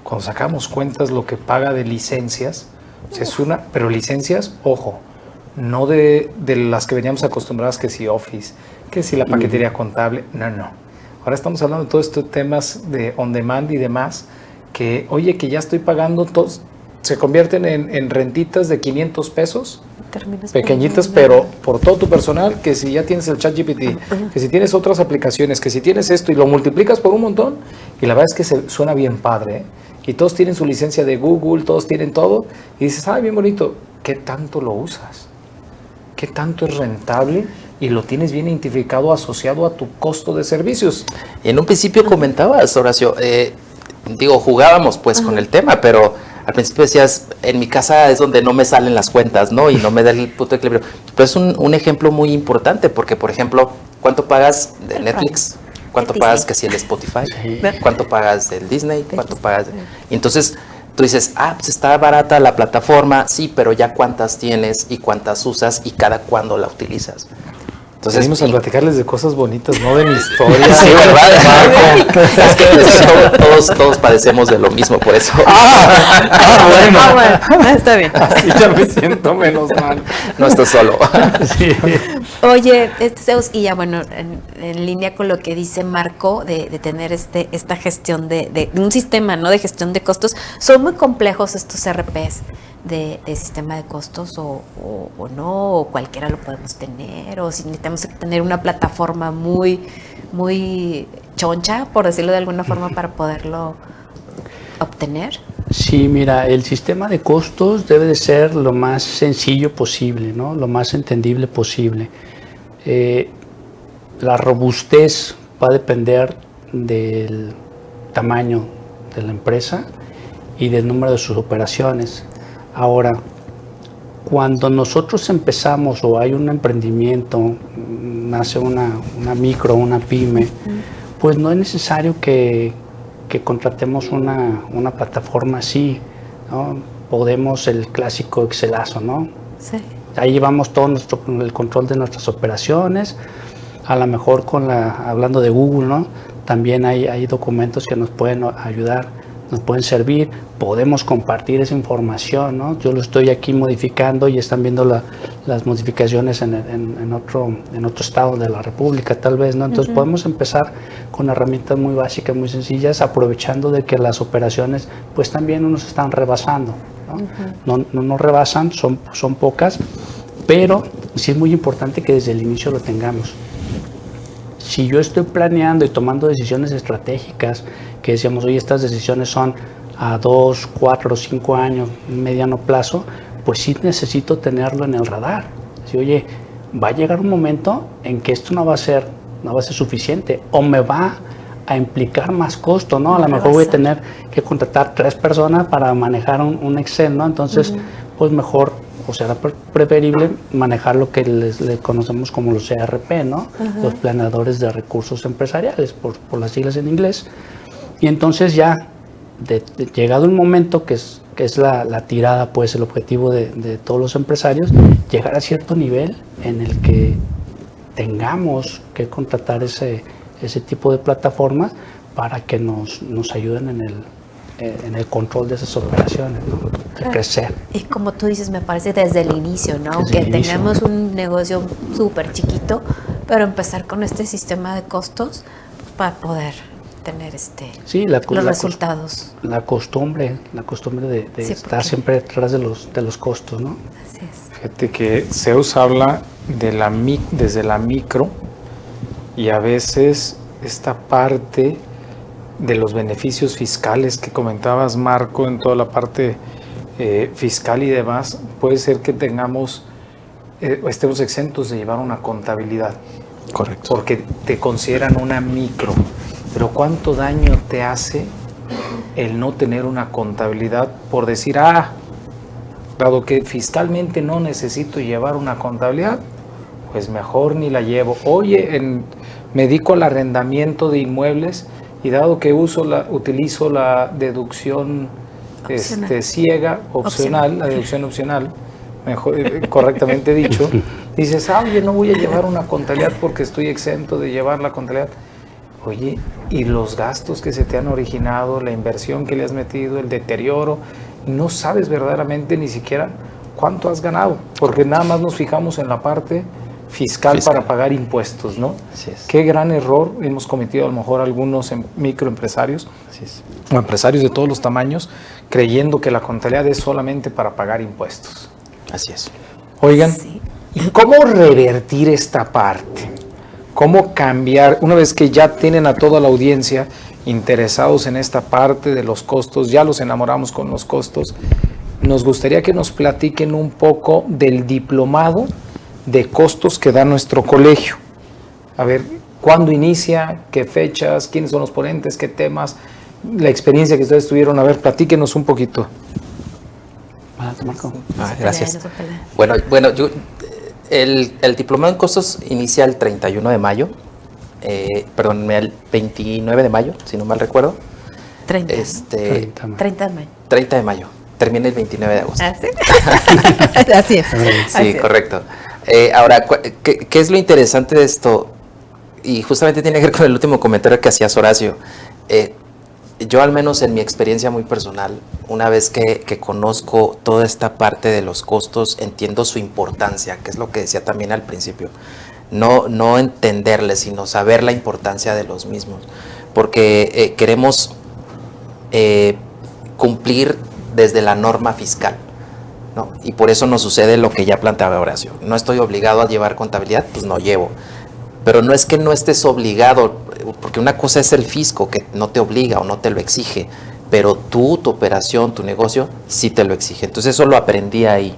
S1: Cuando sacamos cuentas lo que paga de licencias, o sea, pero licencias, ojo, no de las que veníamos acostumbradas, que si Office, que si la paquetería contable, no. Ahora estamos hablando de todos estos temas de on demand y demás, que oye, que ya estoy pagando, se convierten en rentitas de 500 pesos, pequeñitas, pero por todo tu personal, que si ya tienes el ChatGPT, que si tienes otras aplicaciones, que si tienes esto y lo multiplicas por un montón, y la verdad es que suena bien padre, ¿eh? Y todos tienen su licencia de Google, todos tienen todo, y dices, ay, bien bonito, ¿qué tanto lo usas? ¿Qué tanto es rentable? Y lo tienes bien identificado, asociado a tu costo de servicios.
S3: En un principio comentabas, Horacio, jugábamos pues con el tema, pero al principio decías, en mi casa es donde no me salen las cuentas, ¿no? Y no me da el punto de equilibrio. Pero es un ejemplo muy importante, porque, por ejemplo, ¿cuánto pagas de Netflix? ¿Cuánto pagas que si el Spotify?
S4: Sí.
S3: ¿Cuánto pagas del Disney? ¿Cuánto pagas? Y entonces tú dices, pues está barata la plataforma, sí, pero ya cuántas tienes y cuántas usas y cada cuándo la utilizas.
S1: Entonces, venimos a platicarles de cosas bonitas, no de mi historia.
S3: Sí, ¿verdad? Es que todos padecemos de lo mismo, por eso.
S5: Bueno, está bien.
S1: Así ya me siento menos mal.
S3: No estás solo.
S1: Sí.
S5: Oye, Zeus, y ya bueno, en línea con lo que dice Marco, de tener esta gestión de un sistema, ¿no? De gestión de costos, son muy complejos estos RPs de sistema de costos o no, o cualquiera lo podemos tener, o si necesitamos tener una plataforma muy choncha, por decirlo de alguna forma, para poderlo obtener.
S4: Sí, mira, el sistema de costos debe de ser lo más sencillo posible, ¿no? Lo más entendible posible. La robustez va a depender del tamaño de la empresa y del número de sus operaciones. Ahora, cuando nosotros empezamos o hay un emprendimiento, nace una micro, una pyme, pues no es necesario que contratemos una plataforma así, ¿no? Podemos el clásico Excelazo, ¿no?
S5: Sí.
S4: Ahí llevamos todo el control de nuestras operaciones, a lo mejor hablando de Google, ¿no? También hay documentos que nos pueden ayudar, nos pueden servir, podemos compartir esa información, ¿no? Yo lo estoy aquí modificando y están viendo las modificaciones en otro estado de la República, tal vez, ¿no? Entonces podemos empezar con herramientas muy básicas, muy sencillas, aprovechando de que las operaciones, pues también nos están rebasando, ¿no? No nos rebasan, son pocas, pero sí es muy importante que desde el inicio lo tengamos. Si yo estoy planeando y tomando decisiones estratégicas, que decíamos, oye, estas decisiones son a 2, 4, 5 años, mediano plazo, pues sí necesito tenerlo en el radar. Si, oye, va a llegar un momento en que esto no va a ser suficiente o me va a implicar más costo, ¿no? A lo mejor voy a tener que contratar 3 personas para manejar un Excel, ¿no? Entonces, pues mejor, o será preferible manejar lo que le conocemos como los ERP, ¿no? Los planeadores de recursos empresariales, por las siglas en inglés. Y entonces ya, llegado el momento que es la tirada, pues el objetivo de todos los empresarios, llegar a cierto nivel en el que tengamos que contratar ese tipo de plataformas para que nos ayuden en el control de esas operaciones, ¿no? De crecer.
S5: Y como tú dices, me parece desde el inicio, ¿no? Aunque tengamos un negocio súper chiquito, pero empezar con este sistema de costos para poder tener los resultados.
S4: La costumbre de estar siempre detrás de los costos, ¿no?
S5: Así es.
S1: Fíjate que Zeus habla desde la micro, y a veces esta parte de los beneficios fiscales que comentabas, Marco, en toda la parte fiscal y demás, puede ser que estemos exentos de llevar una contabilidad.
S3: Correcto.
S1: Porque te consideran una micro. Pero ¿cuánto daño te hace el no tener una contabilidad por decir, dado que fiscalmente no necesito llevar una contabilidad, pues mejor ni la llevo? Oye, me dedico al arrendamiento de inmuebles y dado que utilizo la deducción ciega, opcional, la deducción opcional, mejor, correctamente dicho, dices, oye, no voy a llevar una contabilidad porque estoy exento de llevar la contabilidad. Oye, y los gastos que se te han originado, la inversión que le has metido, el deterioro, no sabes verdaderamente ni siquiera cuánto has ganado, porque nada más nos fijamos en la parte fiscal para pagar impuestos, ¿no?
S3: Así es.
S1: Qué gran error hemos cometido a lo mejor algunos microempresarios o empresarios de todos los tamaños, creyendo que la contabilidad es solamente para pagar impuestos.
S3: Así es.
S1: Oigan, ¿y cómo revertir esta parte? ¿Cómo cambiar? Una vez que ya tienen a toda la audiencia interesados en esta parte de los costos, ya los enamoramos con los costos, nos gustaría que nos platiquen un poco del diplomado de costos que da nuestro colegio. A ver, ¿cuándo inicia? ¿Qué fechas? ¿Quiénes son los ponentes? ¿Qué temas? La experiencia que ustedes tuvieron. A ver, platíquenos un poquito.
S4: Marco.
S3: Gracias. Bueno, el diplomado en costos inicia el 31 de mayo, el 29 de mayo, si no mal recuerdo.
S5: 30. 30 de mayo.
S3: 30 de mayo. Termina el 29 de agosto.
S5: ¿Ah, sí? Así es.
S3: Sí, correcto. Ahora, ¿qué es lo interesante de esto? Y justamente tiene que ver con el último comentario que hacías, Horacio. Yo, al menos en mi experiencia muy personal, una vez que conozco toda esta parte de los costos, entiendo su importancia, que es lo que decía también al principio. No entenderles, sino saber la importancia de los mismos. Porque queremos cumplir desde la norma fiscal, ¿no? Y por eso nos sucede lo que ya planteaba Horacio. No estoy obligado a llevar contabilidad, pues no llevo. Pero no es que no estés obligado, porque una cosa es el fisco, que no te obliga o no te lo exige, pero tu operación, tu negocio, sí te lo exige. Entonces eso lo aprendí ahí.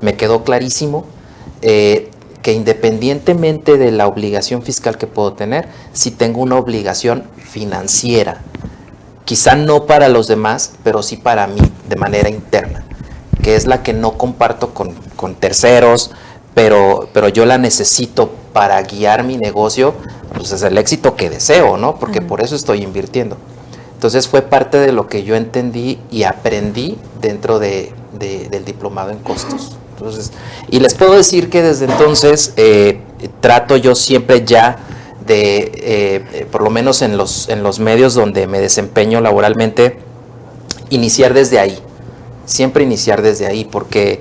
S3: Me quedó clarísimo que independientemente de la obligación fiscal que puedo tener, sí tengo una obligación financiera. Quizá no para los demás, pero sí para mí, de manera interna, que es la que no comparto con terceros, pero yo la necesito para guiar mi negocio, pues es el éxito que deseo, ¿no? Porque por eso estoy invirtiendo. Entonces fue parte de lo que yo entendí y aprendí dentro del diplomado en costos. Entonces, y les puedo decir que desde entonces trato yo siempre ya de, por lo menos en los medios donde me desempeño laboralmente, iniciar desde ahí, siempre iniciar desde ahí, porque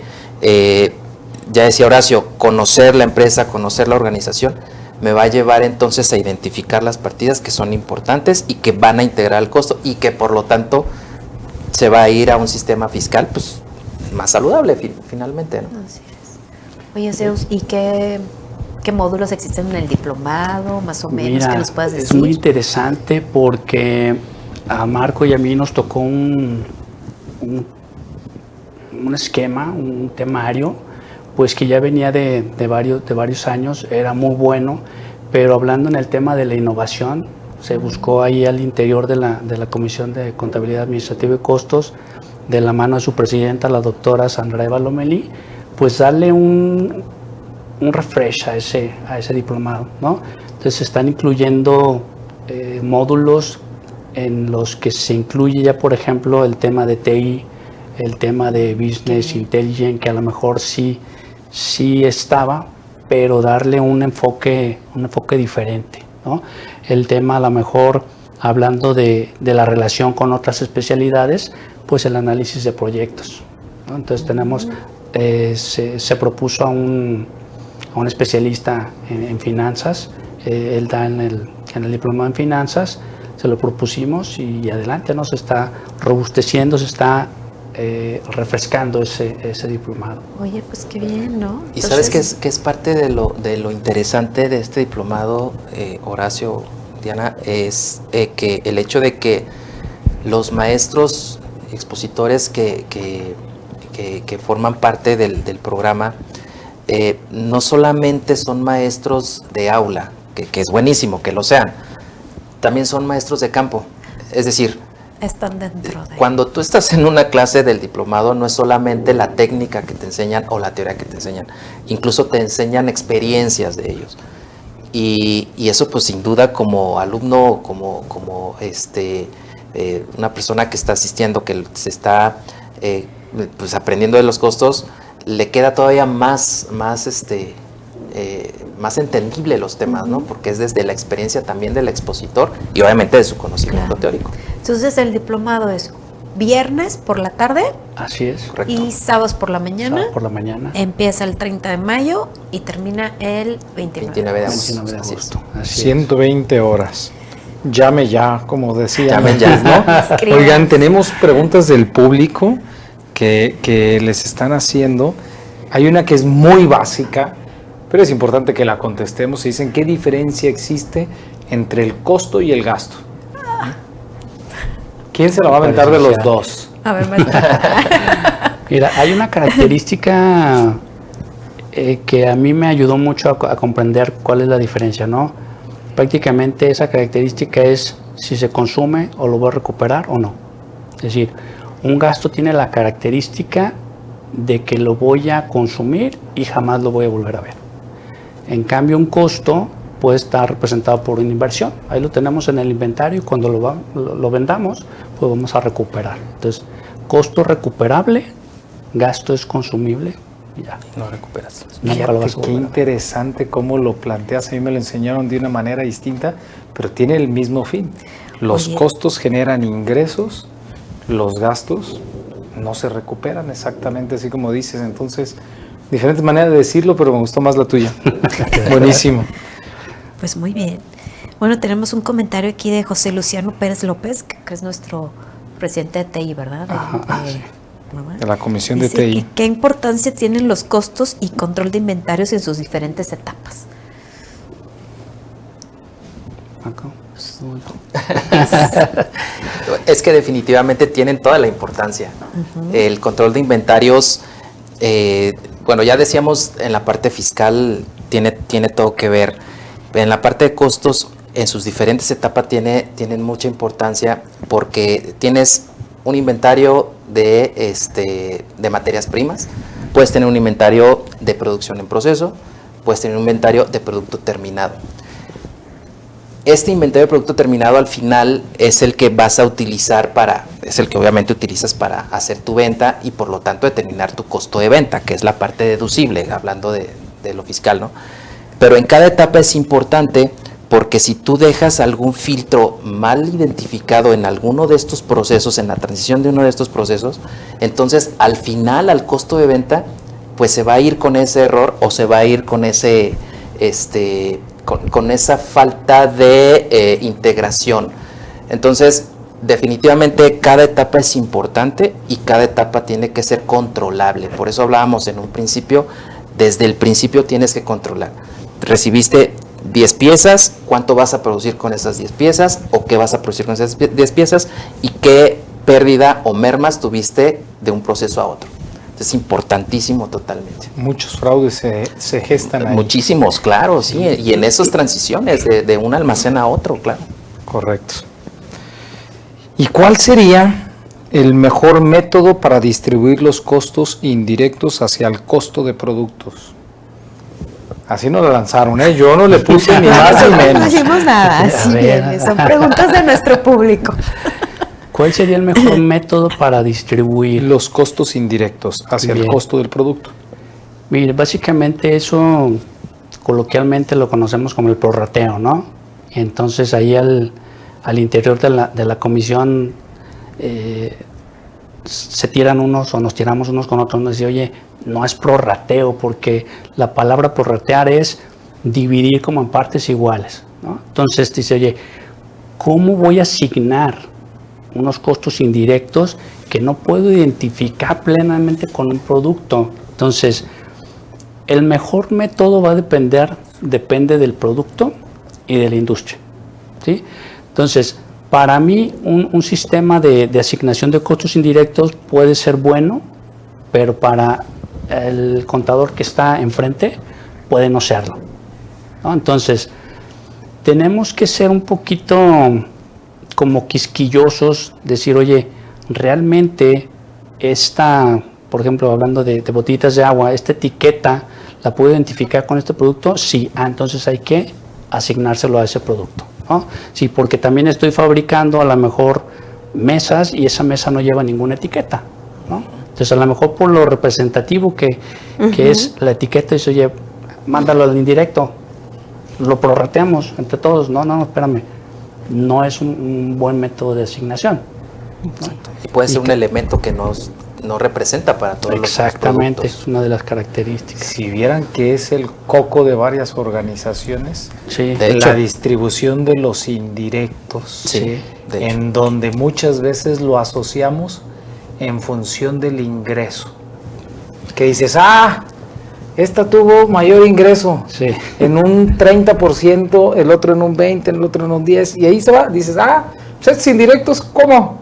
S3: ya decía Horacio, conocer la empresa, conocer la organización, me va a llevar entonces a identificar las partidas que son importantes y que van a integrar el costo y que por lo tanto se va a ir a un sistema fiscal pues más saludable finalmente, ¿no?
S5: Así es. Oye, Zeus, ¿y qué módulos existen en el diplomado, más o menos?
S4: Mira,
S5: ¿Qué nos puedas decir?
S4: es muy interesante porque a Marco y a mí nos tocó un esquema, un temario, pues que ya venía de varios años, era muy bueno, pero hablando en el tema de la innovación, se buscó ahí al interior de la Comisión de Contabilidad Administrativa y Costos, de la mano de su presidenta, la doctora Sandra Eva Lomelí, pues darle un refresh a ese diplomado, ¿no? Entonces se están incluyendo módulos en los que se incluye ya, por ejemplo, el tema de TI, el tema de Business Intelligence, que a lo mejor sí estaba, pero darle un enfoque diferente, ¿no? El tema, a lo mejor, hablando de la relación con otras especialidades, pues el análisis de proyectos, ¿no? Entonces tenemos, se propuso a un especialista en finanzas, él da en el diplomado en finanzas, se lo propusimos y adelante, ¿no? Se está robusteciendo, se está refrescando ese diplomado.
S5: Oye, pues qué bien, ¿no?
S3: Y sabes que es parte de lo interesante de este diplomado, Horacio, Diana, es que el hecho de que los maestros expositores que forman parte del programa no solamente son maestros de aula, que es buenísimo que lo sean, también son maestros de campo. Es decir,
S5: están dentro de...
S3: Cuando tú estás en una clase del diplomado, no es solamente la técnica que te enseñan o la teoría que te enseñan, incluso te enseñan experiencias de ellos. Y eso pues sin duda como alumno, como una persona que está asistiendo, que se está pues aprendiendo de los costos, le queda todavía más entendible los temas, ¿no? Porque es desde la experiencia también del expositor y obviamente de su conocimiento teórico.
S5: Entonces el diplomado es viernes por la tarde.
S4: Así es.
S3: Correcto.
S5: Y sábados por la mañana.
S4: Sábado por la mañana.
S5: Empieza el 30 de mayo y termina el 29 de agosto.
S4: 29 de
S3: Así es.
S4: agosto. Así es.
S1: 120 horas. Llame ya, como decía.
S3: Llamen ya.
S1: ¿no?
S5: Escriban.
S1: Oigan, tenemos preguntas del público que les están haciendo. Hay una que es muy básica, pero es importante que la contestemos. Y dicen, ¿qué diferencia existe entre el costo y el gasto? ¿Quién se la va a aventar de los dos?
S5: A ver, maestra.
S4: Mira, hay una característica que a mí me ayudó mucho a comprender cuál es la diferencia, ¿no? Prácticamente esa característica es si se consume o lo voy a recuperar o no. Es decir, un gasto tiene la característica de que lo voy a consumir y jamás lo voy a volver a ver. En cambio, un costo puede estar representado por una inversión. Ahí lo tenemos en el inventario y cuando lo vendamos, pues vamos a recuperar. Entonces, costo recuperable, gasto es consumible y ya.
S3: No recuperas.
S4: Nunca lo vas a
S1: Fíjate, qué
S4: volver a ver.
S1: interesante cómo lo planteas. A mí me lo enseñaron de una manera distinta, pero tiene el mismo fin. Los
S5: Oye.
S1: costos generan ingresos, los gastos no se recuperan exactamente así como dices. Entonces, diferentes maneras de decirlo, pero me gustó más la tuya. Buenísimo.
S5: Pues muy bien. Bueno, tenemos un comentario aquí de José Luciano Pérez López, que es nuestro presidente de TI, ¿verdad? ¿Verdad?
S1: De la Comisión de
S5: Dice
S1: TI.
S5: que ¿qué importancia tienen los costos y control de inventarios en sus diferentes etapas?
S4: Acá.
S3: Es que definitivamente tienen toda la importancia. El control de inventarios, bueno, ya decíamos en la parte fiscal, tiene todo que ver. En la parte de costos, en sus diferentes etapas tienen mucha importancia porque tienes un inventario de materias primas, puedes tener un inventario de producción en proceso, puedes tener un inventario de producto terminado. Este inventario de producto terminado al final es el que vas a utilizar es el que obviamente utilizas para hacer tu venta y por lo tanto determinar tu costo de venta, que es la parte deducible, hablando de lo fiscal, ¿no? Pero en cada etapa es importante porque si tú dejas algún filtro mal identificado en alguno de estos procesos, en la transición de uno de estos procesos, entonces al final al costo de venta, pues se va a ir con ese error o se va a ir con ese con esa falta de integración. Entonces, definitivamente cada etapa es importante y cada etapa tiene que ser controlable. Por eso hablábamos en un principio, desde el principio tienes que controlar. Recibiste 10 piezas, ¿cuánto vas a producir con esas 10 piezas? ¿O qué vas a producir con esas 10 piezas? ¿Y qué pérdida o mermas tuviste de un proceso a otro? Es importantísimo totalmente.
S1: Muchos fraudes se gestan ahí.
S3: Muchísimos, claro, sí. Y en esas transiciones de un almacén a otro, claro.
S1: Correcto. ¿Y cuál sería el mejor método para distribuir los costos indirectos hacia el costo de productos? Así nos lo lanzaron, ¿eh? Yo no le puse ni más ni
S5: No
S1: menos.
S5: hicimos nada, así
S4: ver.
S5: son preguntas de nuestro público.
S4: ¿Cuál sería el mejor método para distribuir?
S1: Los costos indirectos hacia el
S4: Bien.
S1: costo del producto.
S4: Mire, básicamente eso coloquialmente lo conocemos como el prorrateo, ¿no? Entonces ahí al interior de la comisión se tiran unos o nos tiramos unos con otros, nos dice, oye, no es prorrateo porque la palabra prorratear es dividir como en partes iguales, ¿no? Entonces dice, oye, ¿cómo voy a asignar unos costos indirectos que no puedo identificar plenamente con un producto? Entonces, el mejor método va a depende del producto y de la industria, ¿sí? Entonces, para mí, un sistema de asignación de costos indirectos puede ser bueno, pero para el contador que está enfrente puede no serlo, ¿no? Entonces, tenemos que ser un poquito como quisquillosos, decir, oye, realmente por ejemplo, hablando de botellitas de agua, esta etiqueta, ¿la puedo identificar con este producto? Sí, entonces hay que asignárselo a ese producto, ¿no? Sí, porque también estoy fabricando a lo mejor mesas y esa mesa no lleva ninguna etiqueta, ¿no? Entonces a lo mejor por lo representativo que es la etiqueta, eso oye, mándalo al indirecto, lo prorrateamos entre todos, no, espérame, no es un buen método de asignación, ¿no?
S3: Y puede ser un elemento que no representa para todos los productos.
S4: Exactamente, es una de las características.
S1: Si vieran que es el coco de varias organizaciones,
S4: Sí,
S3: De hecho.
S1: la distribución de los indirectos,
S3: Sí, de hecho.
S1: en donde muchas veces lo asociamos en función del ingreso. Que dices, esta tuvo mayor ingreso
S4: sí.
S1: en un 30%, el otro en un 20%, el otro en un 10%, y ahí se va, dices, pues estos indirectos, ¿cómo?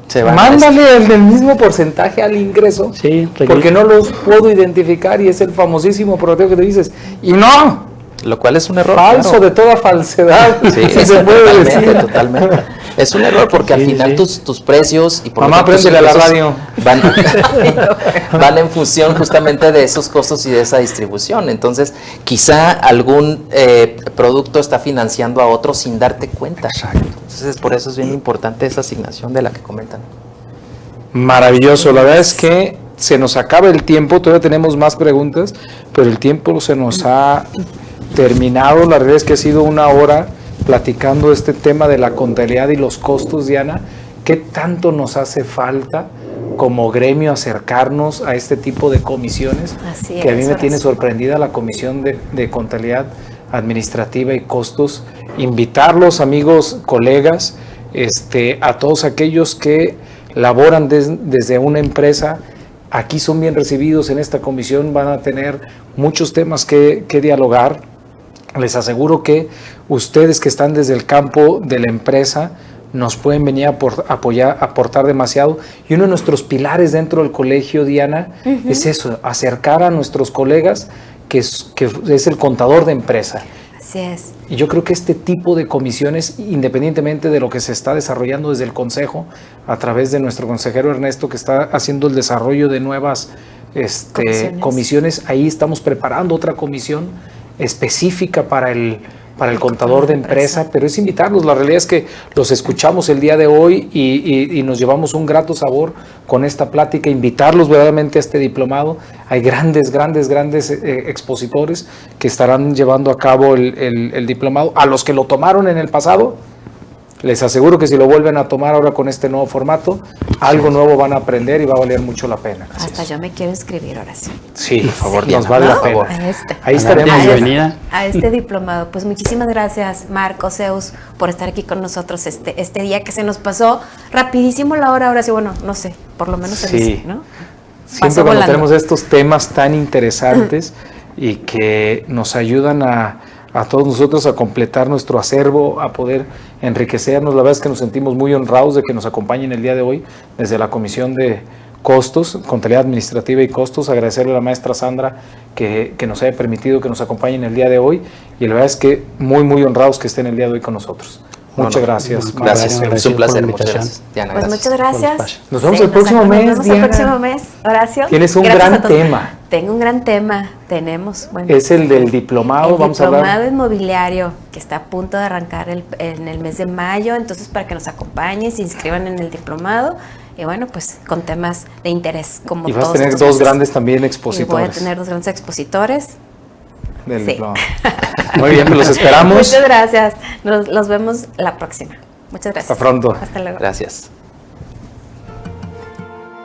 S3: Se van
S1: Mándale el del mismo porcentaje al ingreso,
S4: Sí,
S1: porque no los puedo identificar y es el famosísimo proteo que te dices, y no,
S3: lo cual es un error.
S1: falso
S3: claro.
S1: de toda falsedad,
S3: Sí,
S1: si se puede
S3: totalmente,
S1: decir.
S3: totalmente. Es un error porque al
S4: Sí,
S3: final
S4: sí.
S3: tus precios y por lo
S1: Mamá,
S3: tanto tus
S1: préndele a la
S3: ingresos van en función justamente de esos costos y de esa distribución. Entonces, quizá algún producto está financiando a otro sin darte cuenta. Entonces, por eso es bien importante esa asignación de la que comentan.
S1: Maravilloso, la verdad es que se nos acaba el tiempo, todavía tenemos más preguntas, pero el tiempo se nos ha terminado. La realidad es que ha sido una hora platicando este tema de la contabilidad y los costos, Diana. ¿Qué tanto nos hace falta como gremio acercarnos a este tipo de comisiones?
S5: Así
S1: Que a mí
S5: es,
S1: me tiene
S5: Horacio.
S1: sorprendida la comisión de contabilidad administrativa y costos. Invitarlos, amigos, colegas, a todos aquellos que laboran desde una empresa, aquí son bien recibidos en esta comisión, van a tener muchos temas que dialogar. Les aseguro que ustedes que están desde el campo de la empresa nos pueden venir a aportar demasiado. Y uno de nuestros pilares dentro del colegio, Diana, es eso, acercar a nuestros colegas, que es el contador de empresa.
S5: Así es.
S1: Y yo creo que este tipo de comisiones, independientemente de lo que se está desarrollando desde el Consejo, a través de nuestro consejero Ernesto, que está haciendo el desarrollo de nuevas comisiones, ahí estamos preparando otra comisión específica para el contador de empresa, pero es invitarlos. La realidad es que los escuchamos el día de hoy y nos llevamos un grato sabor con esta plática, invitarlos verdaderamente a este diplomado. Hay grandes expositores que estarán llevando a cabo el diplomado. A los que lo tomaron en el pasado, les aseguro que si lo vuelven a tomar ahora con este nuevo formato, algo nuevo van a aprender y va a valer mucho la pena.
S5: Hasta yo me quiero inscribir, Horacio.
S1: Sí, por favor,
S3: Diana,
S1: nos vale la
S3: por
S1: pena.
S3: favor.
S1: Ahí estaremos.
S4: Bienvenida.
S5: A este diplomado. Pues muchísimas gracias, Marco, Zeus, por estar aquí con nosotros este día que se nos pasó rapidísimo la hora, Horacio. Bueno, no sé, por lo menos
S1: Sí.
S5: dice, ¿no?
S1: Siempre
S5: Pasó
S1: cuando
S5: volando.
S1: tenemos estos temas tan interesantes y que nos ayudan a todos nosotros a completar nuestro acervo, a poder enriquecernos. La verdad es que nos sentimos muy honrados de que nos acompañen el día de hoy desde la Comisión de Costos, Contabilidad Administrativa y Costos. Agradecerle a la maestra Sandra que nos haya permitido que nos acompañen el día de hoy, y la verdad es que muy honrados que estén el día de hoy con nosotros. Muchas gracias.
S3: Gracias,
S4: Gracias
S3: es un
S4: por la
S3: placer. Muchas
S4: invitación.
S3: gracias, Diana.
S5: Pues
S3: Gracias.
S5: muchas gracias.
S4: espacio.
S1: Nos vemos el próximo mes,
S5: Nos vemos
S1: Diana.
S5: el próximo mes, Horacio.
S1: Tienes un
S5: Gracias
S1: gran
S5: a todos.
S1: tema.
S5: Tengo un gran tema. Tenemos, bueno,
S1: Es el del diplomado.
S5: el
S1: Vamos a
S5: diplomado
S1: hablar.
S5: inmobiliario que está a punto de arrancar en el mes de mayo. Entonces, para que nos acompañen, se inscriban en el diplomado. Y bueno, pues con temas de interés como
S1: Y vas a
S5: todos
S1: tener
S5: estos
S1: dos
S5: meses.
S1: grandes también
S5: Y voy a
S1: expositores
S5: tener dos grandes expositores.
S1: del
S5: Sí.
S1: diplomado. Muy bien, pues los esperamos.
S5: Muchas gracias. Los vemos la próxima. Muchas gracias.
S1: Hasta pronto.
S5: Hasta luego.
S3: Gracias.